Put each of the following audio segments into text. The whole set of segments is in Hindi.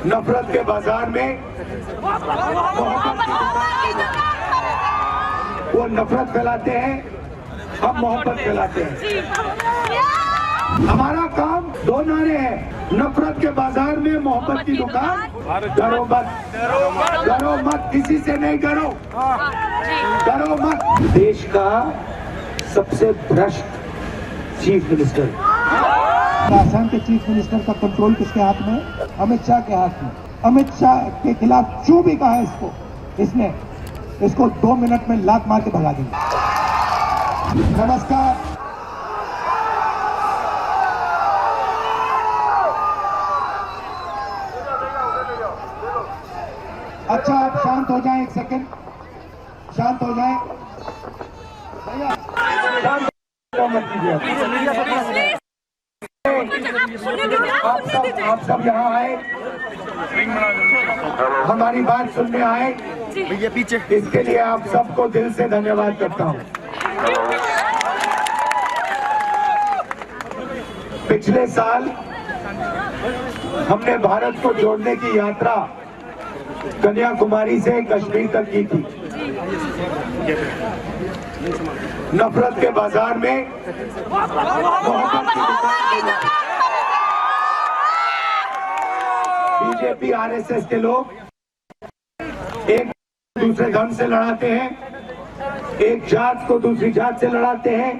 नफरत के बाजार में वो नफरत फैलाते हैं, हम मोहब्बत फैलाते हैं। हमारा काम दो नारे हैं, नफरत के बाजार में मोहब्बत की दुकान। डरो मत, डरो मत, किसी से नहीं डरो, डरो मत। देश का सबसे भ्रष्ट चीफ मिनिस्टर, आसाम के चीफ मिनिस्टर का कंट्रोल किसके हाथ में है? अमित शाह के हाथ में। अमित शाह के खिलाफ जो भी कहा है इसने इसको 2 मिनट में लात मार के भगा देंगे। नमस्कार। अच्छा, आप शांत हो जाएं, 1 सेकंड शांत हो जाएं भैया, शांत मत कीजिए। आप सब यहाँ आए, हमारी बात सुनने आए, भैया पीछे। इसके लिए आप सबको दिल से धन्यवाद करता हूँ। पिछले साल हमने भारत को जोड़ने की यात्रा कन्याकुमारी से कश्मीर तक की थी। नफरत के बाजार में मोहब्बत की दुकान। बीजेपी आरएसएस के लोग एक दूसरे धर्म से लड़ाते हैं, एक जात को दूसरी जात से लड़ाते हैं,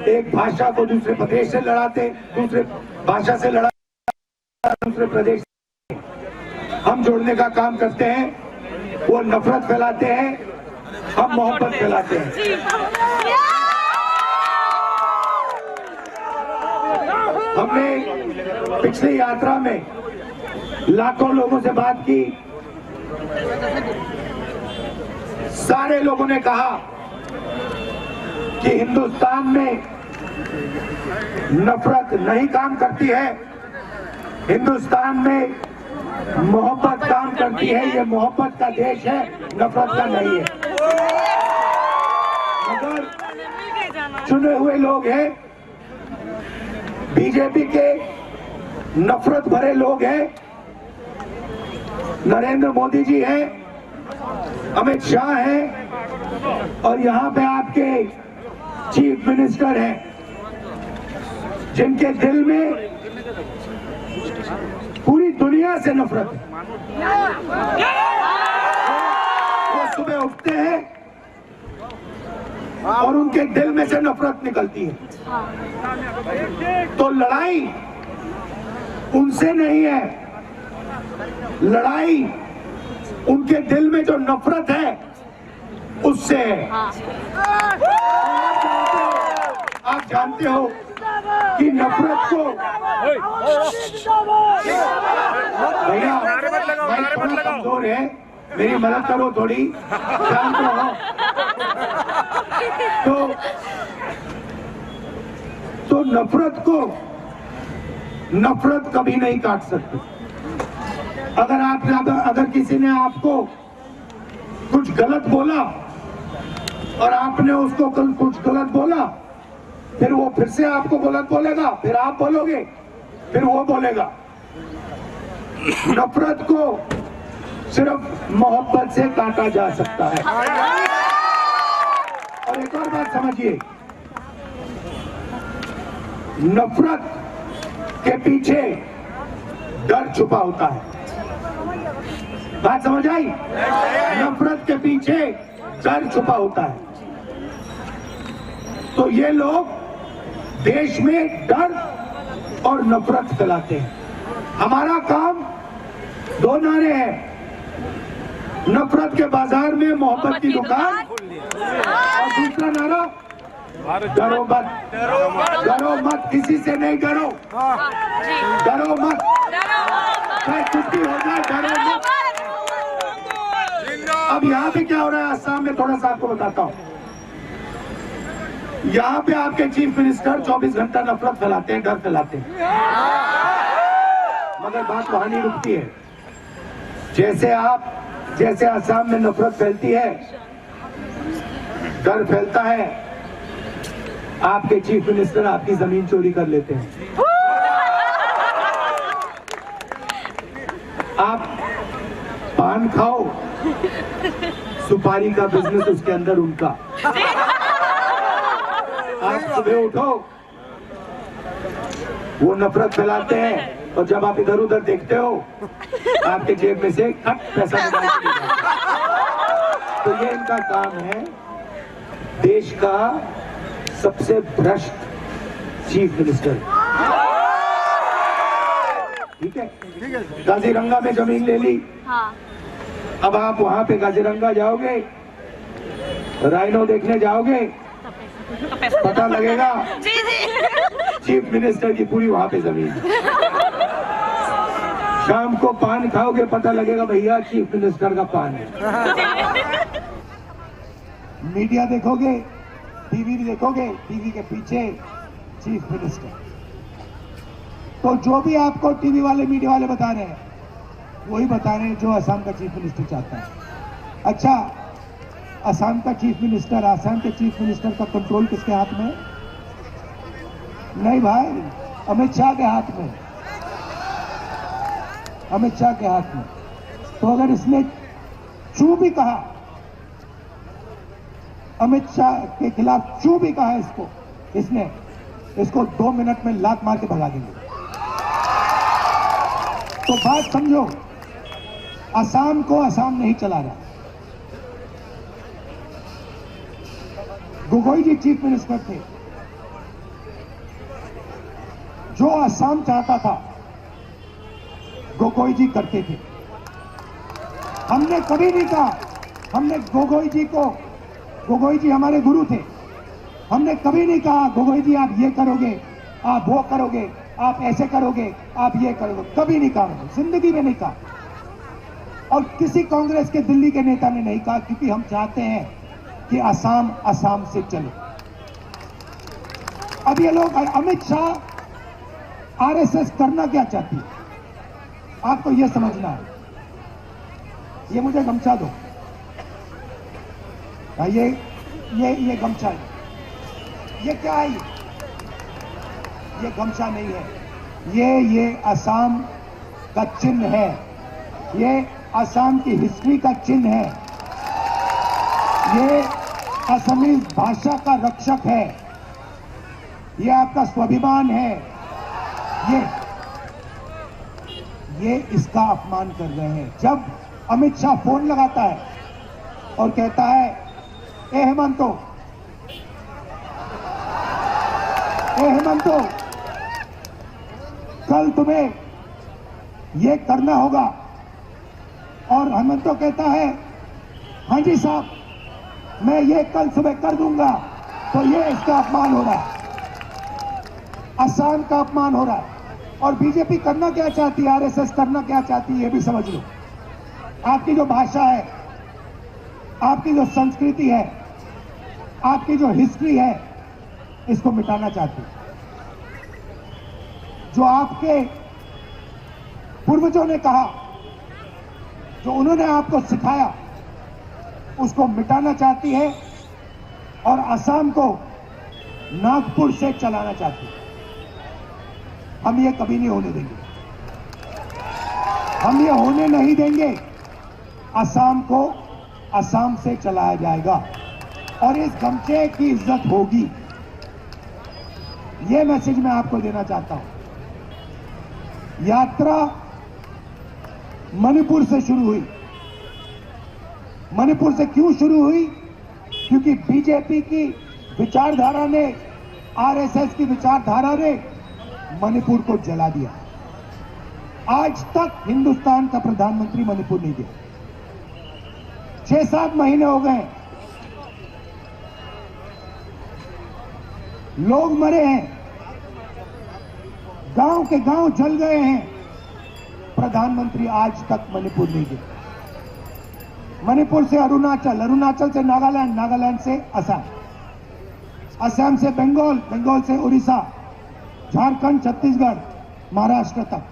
एक भाषा को दूसरे प्रदेश से लड़ाते, दूसरे भाषा से लड़ाते, दूसरे प्रदेश से। हम जोड़ने का काम करते हैं, वो नफरत फैलाते हैं, हम मोहब्बत फैलाते हैं। हमने पिछली यात्रा में लाखों लोगों से बात की, सारे लोगों ने कहा कि हिंदुस्तान में नफरत नहीं काम करती है, हिंदुस्तान में मोहब्बत काम करती है। ये मोहब्बत का देश है, नफरत का नहीं है। मगर चुने हुए लोग हैं, बीजेपी के नफरत भरे लोग हैं, नरेंद्र मोदी जी हैं, अमित शाह हैं, और यहाँ पे आपके चीफ मिनिस्टर हैं, जिनके दिल में पूरी दुनिया से नफरत है। वो सुबह उठते हैं और उनके दिल में से नफरत निकलती है। तो लड़ाई उनसे नहीं है, लड़ाई उनके दिल में जो नफरत है उससे है। आप जानते हो कि नफरत को भैया थोड़ा कमजोर है, मेरी मदद करो थोड़ी, शांत रहो। तो नफरत कभी नहीं काट सकती। अगर किसी ने आपको कुछ गलत बोला और आपने उसको कुछ गलत बोला, फिर वो फिर से आपको गलत बोलेगा, फिर आप बोलोगे, फिर वो बोलेगा। नफरत को सिर्फ मोहब्बत से काटा जा सकता है। और एक और बात समझिए, नफरत के पीछे डर छुपा होता है। बात समझ आई? नफरत के पीछे डर छुपा होता है। तो ये लोग देश में डर और नफरत फैलाते हैं। हमारा काम दो नारे हैं, नफरत के बाजार में मोहब्बत की दुकान, और दूसरा नारा डरो मत, डरो मत, किसी से नहीं डरो, डरो मत, चाहे कुछ भी हो जाए, डरो मत। अब यहाँ पे क्या हो रहा है आसाम में, थोड़ा सा आपको बताता हूँ। यहाँ पे आपके चीफ मिनिस्टर 24 घंटा नफरत फैलाते हैं, डर फैलाते हैं, मगर बात वहां नहीं रुकती है। जैसे आसाम में नफरत फैलती है, डर फैलता है, आपके चीफ मिनिस्टर आपकी जमीन चोरी कर लेते हैं। आप पान खाओ, सुपारी का बिजनेस उसके अंदर उनका। आप सुबह उठो, वो नफरत फैलाते हैं, और जब आप इधर उधर देखते हो आपके जेब में से खट पैसा निकाल के ले जाते हैं। तो ये इनका काम है। देश का सबसे भ्रष्ट चीफ मिनिस्टर, ठीक है। काजीरंगा में जमीन ले ली। हाँ। अब आप वहां पे काजीरंगा जाओगे, राइनो देखने जाओगे, पता लगेगा चीफ मिनिस्टर की पूरी वहां पे जमीन। शाम को पान खाओगे, पता लगेगा भैया चीफ मिनिस्टर का पान है। मीडिया देखोगे, टीवी भी देखोगे, टीवी के पीछे चीफ मिनिस्टर। तो जो भी आपको टीवी वाले मीडिया वाले बता रहे हैं, वही बता रहे हैं जो असम का चीफ मिनिस्टर चाहता है। अच्छा, असम का चीफ मिनिस्टर, असम के चीफ मिनिस्टर का कंट्रोल किसके हाथ में है? नहीं भाई, अमित शाह के हाथ में, अमित शाह के हाथ में। तो अगर इसने चू भी कहा, अमित शाह के खिलाफ चू भी कहा इसको 2 मिनट में लात मार के भगा देंगे। तो बात समझो, असम को असम नहीं चला रहा। गोगोई जी चीफ मिनिस्टर थे, जो असम चाहता था गोगोई जी करते थे। हमने कभी नहीं कहा, हमने गोगोई जी हमारे गुरु थे, हमने कभी नहीं कहा गोगोई जी आप ये करोगे, आप वो करोगे, आप ऐसे करोगे, आप ये करोगे, कभी नहीं कहा, जिंदगी में नहीं कहा। और किसी कांग्रेस के दिल्ली के नेता ने नहीं कहा, क्योंकि हम चाहते हैं कि असम से चले। अब ये लोग, अमित शाह आरएसएस करना क्या चाहती है, आपको ये समझना है। ये मुझे गमछा दो, ये गमछा है। ये क्या है? ये गमछा नहीं है, ये असम का चिन्ह है, ये असम की हिस्ट्री का चिन्ह है, ये असमी भाषा का रक्षक है, ये आपका स्वाभिमान है। ये इसका अपमान कर रहे हैं। जब अमित शाह फोन लगाता है और कहता है, ए हेमंतो, कल तुम्हें ये करना होगा, और हेमंतो कहता है, हाँ जी साहब, मैं ये कल सुबह कर दूंगा, तो ये इसका अपमान हो रहा है, असम का अपमान हो रहा है। और बीजेपी करना क्या चाहती है, आरएसएस करना क्या चाहती है, ये भी समझ लो। आपकी जो भाषा है, आपकी जो संस्कृति है, आपकी जो हिस्ट्री है, इसको मिटाना चाहती है। जो आपके पूर्वजों ने कहा, जो उन्होंने आपको सिखाया, उसको मिटाना चाहती है, और असम को नागपुर से चलाना चाहती है। हम ये कभी नहीं होने देंगे, हम ये होने नहीं देंगे। असम को असम से चलाया जाएगा, और इस गमछे की इज्जत होगी। ये मैसेज मैं आपको देना चाहता हूं। यात्रा मणिपुर से शुरू हुई। मणिपुर से क्यों शुरू हुई? क्योंकि बीजेपी की विचारधारा ने, आरएसएस की विचारधारा ने मणिपुर को जला दिया। आज तक हिंदुस्तान का प्रधानमंत्री मणिपुर नहीं गया। 6-7 महीने हो गए, लोग मरे हैं, गांव के गांव जल गए हैं, प्रधानमंत्री आज तक मणिपुर नहीं गए। मणिपुर से अरुणाचल, अरुणाचल से नागालैंड, नागालैंड से असम, असम से बंगाल, बंगाल से उड़ीसा, झारखंड, छत्तीसगढ़, महाराष्ट्र तक।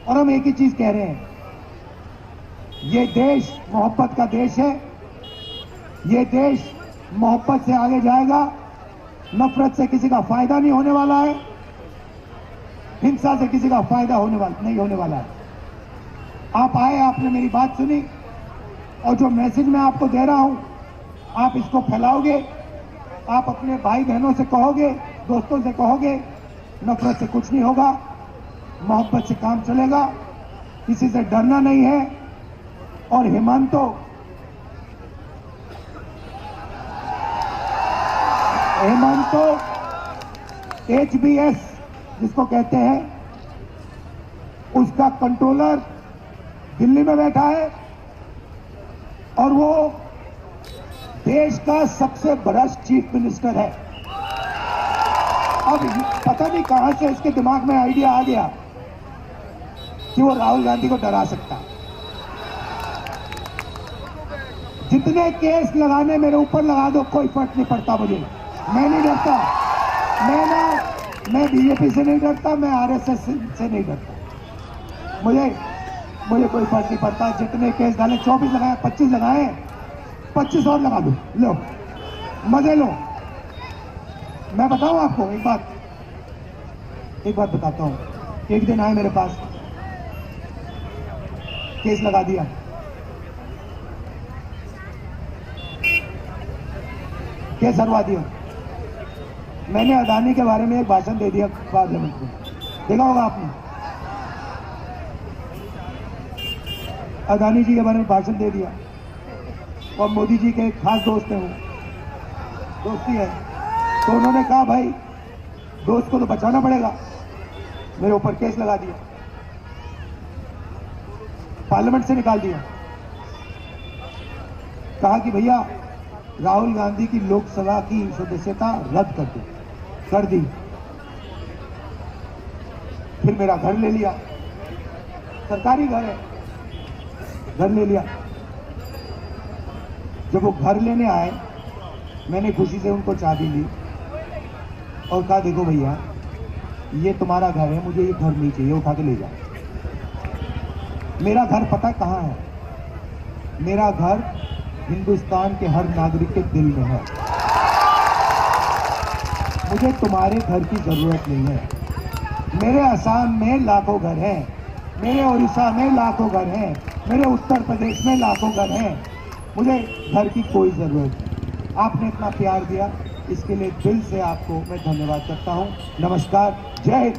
और हम एक ही चीज कह रहे हैं, ये देश मोहब्बत का देश है, ये देश मोहब्बत से आगे जाएगा। नफरत से किसी का फायदा नहीं होने वाला है, हिंसा से किसी का फायदा नहीं होने वाला है। आप आए, आपने मेरी बात सुनी, और जो मैसेज मैं आपको दे रहा हूं आप इसको फैलाओगे, आप अपने भाई बहनों से कहोगे, दोस्तों से कहोगे, नफरत से कुछ नहीं होगा, मोहब्बत से काम चलेगा, किसी से डरना नहीं है। और हेमंतो HBS जिसको कहते हैं, उसका कंट्रोलर दिल्ली में बैठा है और वो देश का सबसे बड़ा चीफ मिनिस्टर है। अब पता नहीं कहां से इसके दिमाग में आइडिया आ गया कि वो राहुल गांधी को डरा सकता है। जितने केस लगाने मेरे ऊपर लगा दो, कोई फर्क नहीं पड़ता मुझे, मैं नहीं डरता। मैं बीजेपी से नहीं डरता, मैं RSS से नहीं डरता। मुझे कोई फर्क नहीं पड़ता। जितने केस डाले, 24 लगाए, 25 लगाए, 25 और लगा दो, लो मजे लो। मैं बताऊं आपको एक बात बताता हूं। एक दिन आए मेरे पास, केस लगा दिया, केस हरवा दिया। मैंने अदानी के बारे में एक भाषण दे दिया पार्लियामेंट में, देखा होगा आपने। अदानी जी के बारे में भाषण दे दिया और मोदी जी के खास दोस्त हैं, वो दोस्ती है, तो उन्होंने कहा भाई दोस्त को तो बचाना पड़ेगा, मेरे ऊपर केस लगा दिया, पार्लियामेंट से निकाल दिया। कहा कि भैया राहुल गांधी की लोकसभा की सदस्यता रद्द कर दो, कर दी। फिर मेरा घर ले लिया, सरकारी घर है, घर ले लिया। जब वो घर लेने आए, मैंने खुशी से उनको चाबी ली और कहा देखो भैया ये तुम्हारा घर है, मुझे ये घर नहीं चाहिए, उठा के ले जाओ। मेरा घर पता कहाँ है? मेरा घर हिंदुस्तान के हर नागरिक के दिल में है। मुझे तुम्हारे घर की जरूरत नहीं है। मेरे असम में लाखों घर हैं, मेरे उड़ीसा में लाखों घर हैं, मेरे उत्तर प्रदेश में लाखों घर हैं। मुझे घर की कोई जरूरत नहीं। आपने इतना प्यार दिया, इसके लिए दिल से आपको मैं धन्यवाद करता हूं। नमस्कार, जय हिंद।